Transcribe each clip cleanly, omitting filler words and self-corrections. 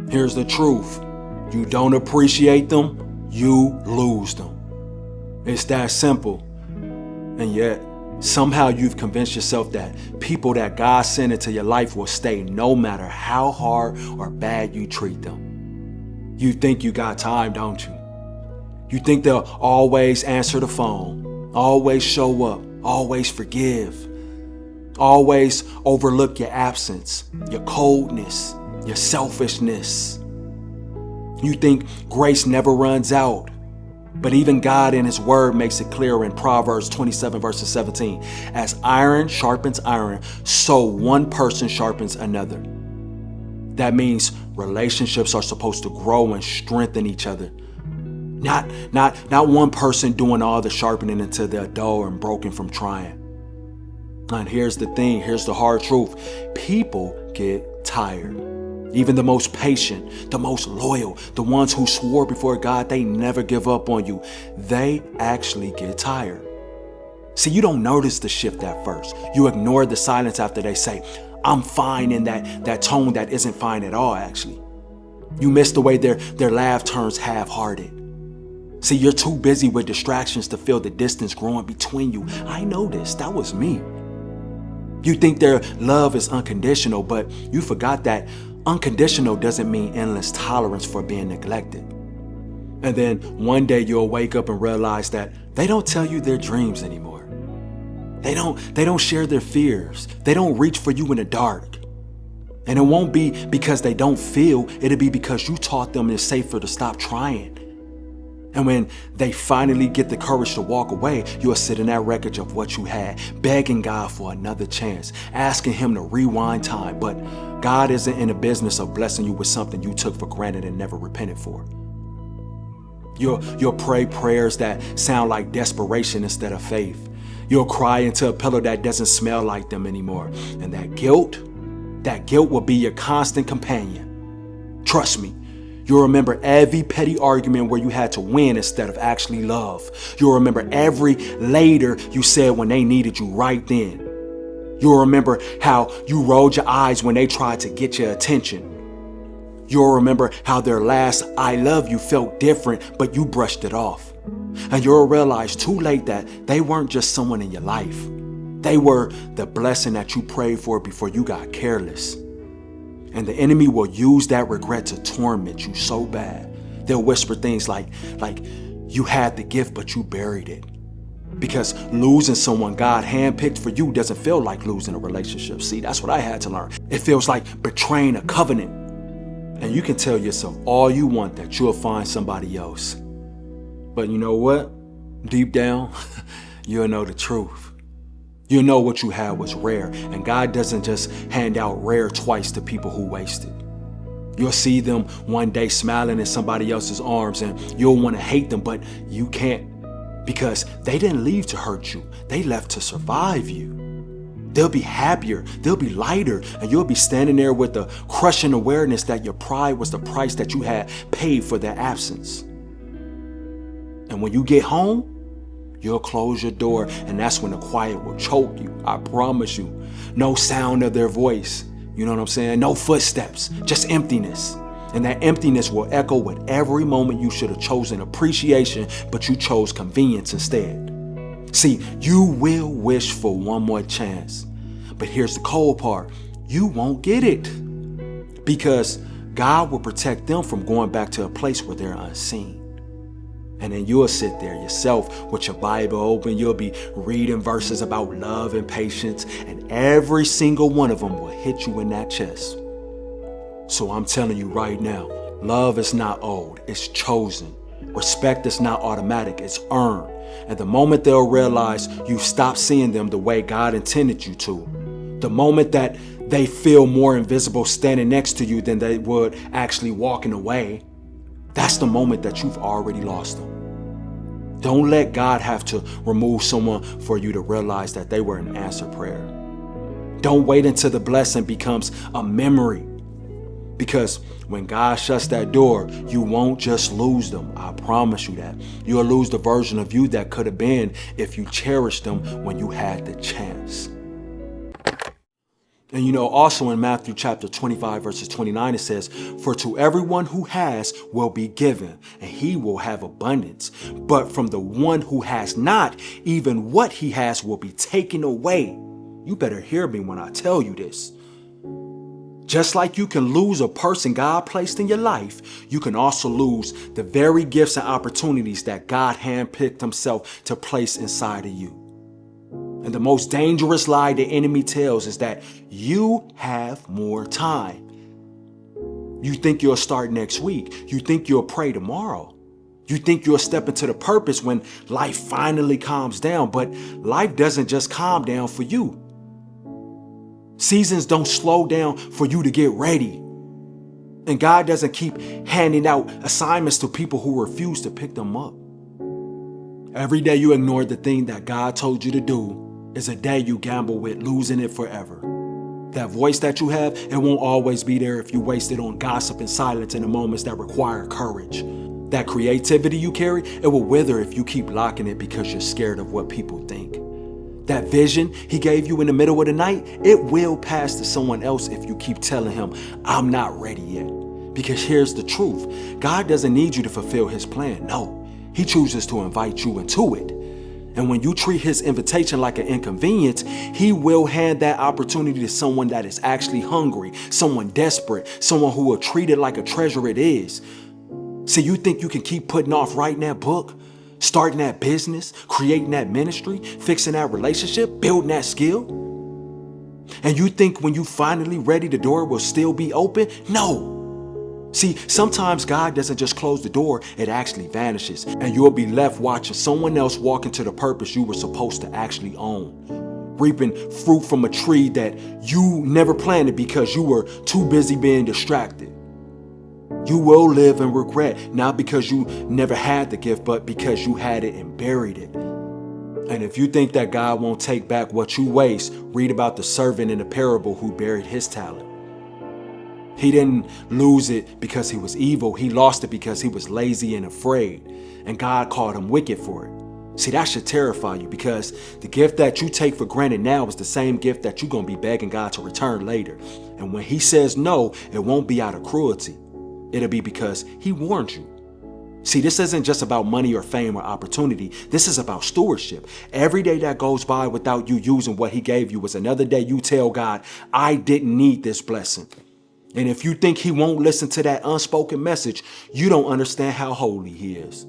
Here's the truth. You don't appreciate them, you lose them. It's that simple. And yet, somehow you've convinced yourself that people that God sent into your life will stay no matter how hard or bad you treat them. You think you got time, don't you? You think they'll always answer the phone, always show up, always forgive, always overlook your absence, your coldness, your selfishness. You think grace never runs out. But even God in his word makes it clear in Proverbs 27 verses 17, as iron sharpens iron, so one person sharpens another. That means relationships are supposed to grow and strengthen each other. Not one person doing all the sharpening until they're dull and broken from trying. And here's the thing, here's the hard truth. People get tired. Even the most patient, the most loyal, the ones who swore before God they never give up on you, they actually get tired. See, you don't notice the shift at first. You ignore the silence after they say, I'm fine, in that tone that isn't fine at all, actually. You miss the way their laugh turns half-hearted. See, you're too busy with distractions to feel the distance growing between you. I know this, that was me. You think their love is unconditional, but you forgot that unconditional doesn't mean endless tolerance for being neglected. And then one day you'll wake up and realize that they don't tell you their dreams anymore. They don't share their fears. They don't reach for you in the dark. And it won't be because they don't feel, it'll be because you taught them it's safer to stop trying. And when they finally get the courage to walk away, you'll sit in that wreckage of what you had, begging God for another chance, asking him to rewind time. But God isn't in the business of blessing you with something you took for granted and never repented for. You'll pray prayers that sound like desperation instead of faith. You'll cry into a pillow that doesn't smell like them anymore. And that guilt will be your constant companion. Trust me. You'll remember every petty argument where you had to win instead of actually love. You'll remember every later you said when they needed you right then. You'll remember how you rolled your eyes when they tried to get your attention. You'll remember how their last I love you felt different, but you brushed it off. And you'll realize too late that they weren't just someone in your life. They were the blessing that you prayed for before you got careless. And the enemy will use that regret to torment you so bad. They'll whisper things like you had the gift, but you buried it. Because losing someone God handpicked for you doesn't feel like losing a relationship. See, that's what I had to learn. It feels like betraying a covenant. And you can tell yourself all you want that you'll find somebody else. But you know what? Deep down, you'll know the truth. You'll know what you had was rare, and God doesn't just hand out rare twice to people who waste it. You'll see them one day smiling in somebody else's arms, and you'll want to hate them, but you can't, because they didn't leave to hurt you. They left to survive you. They'll be happier, they'll be lighter, and you'll be standing there with the crushing awareness that your pride was the price that you had paid for their absence. And when you get home, you'll close your door, and that's when the quiet will choke you. I promise you. No sound of their voice. You know what I'm saying? No footsteps, just emptiness. And that emptiness will echo with every moment you should have chosen appreciation, but you chose convenience instead. See, you will wish for one more chance. But here's the cold part. You won't get it. Because God will protect them from going back to a place where they're unseen. And then you'll sit there yourself with your Bible open. You'll be reading verses about love and patience, and every single one of them will hit you in that chest. So I'm telling you right now, love is not owed, it's chosen. Respect is not automatic, it's earned. And the moment they'll realize you stop seeing them the way God intended you to, the moment that they feel more invisible standing next to you than they would actually walking away, that's the moment that you've already lost them. Don't let God have to remove someone for you to realize that they were an answered prayer. Don't wait until the blessing becomes a memory. Because when God shuts that door, you won't just lose them. I promise you that. You'll lose the version of you that could have been if you cherished them when you had the chance. And also in Matthew chapter 25, verses 29, it says, "For to everyone who has will be given, and he will have abundance. But from the one who has not, even what he has will be taken away." You better hear me when I tell you this. Just like you can lose a person God placed in your life, you can also lose the very gifts and opportunities that God handpicked himself to place inside of you. And the most dangerous lie the enemy tells is that you have more time. You think you'll start next week. You think you'll pray tomorrow. You think you'll step into the purpose when life finally calms down. But life doesn't just calm down for you. Seasons don't slow down for you to get ready. And God doesn't keep handing out assignments to people who refuse to pick them up. Every day you ignore the thing that God told you to do is a day you gamble with losing it forever. That voice that you have, it won't always be there if you waste it on gossip and silence in the moments that require courage. That creativity you carry, it will wither if you keep locking it because you're scared of what people think. That vision he gave you in the middle of the night, it will pass to someone else if you keep telling him, "I'm not ready yet." Because here's the truth. God doesn't need you to fulfill his plan. No, he chooses to invite you into it. And when you treat his invitation like an inconvenience, he will hand that opportunity to someone that is actually hungry, someone desperate, someone who will treat it like a treasure it is. See, you think you can keep putting off writing that book, starting that business, creating that ministry, fixing that relationship, building that skill? And you think when you finally ready, the door will still be open? No. See, sometimes God doesn't just close the door, it actually vanishes. And you'll be left watching someone else walk into the purpose you were supposed to actually own. Reaping fruit from a tree that you never planted because you were too busy being distracted. You will live in regret, not because you never had the gift, but because you had it and buried it. And if you think that God won't take back what you waste, read about the servant in the parable who buried his talent. He didn't lose it because he was evil. He lost it because he was lazy and afraid. And God called him wicked for it. See, that should terrify you because the gift that you take for granted now is the same gift that you're going to be begging God to return later. And when he says no, it won't be out of cruelty. It'll be because he warned you. See, this isn't just about money or fame or opportunity. This is about stewardship. Every day that goes by without you using what he gave you is another day you tell God, "I didn't need this blessing." And if you think he won't listen to that unspoken message, you don't understand how holy he is.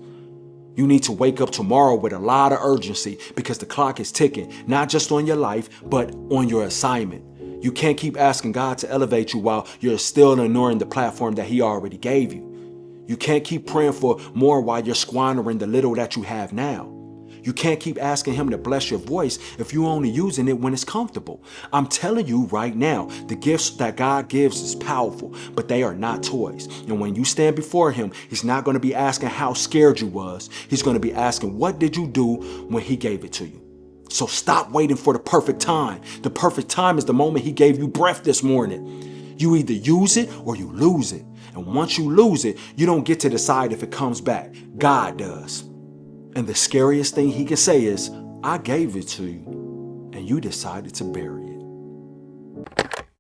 You need to wake up tomorrow with a lot of urgency because the clock is ticking, not just on your life, but on your assignment. You can't keep asking God to elevate you while you're still ignoring the platform that he already gave you. You can't keep praying for more while you're squandering the little that you have now. You can't keep asking him to bless your voice if you're only using it when it's comfortable. I'm telling you right now, the gifts that God gives is powerful, but they are not toys. And when you stand before him, he's not going to be asking how scared you was. He's going to be asking, what did you do when he gave it to you? So stop waiting for the perfect time. The perfect time is the moment he gave you breath this morning. You either use it or you lose it. And once you lose it, you don't get to decide if it comes back. God does. And the scariest thing he can say is, "I gave it to you, and you decided to bury it."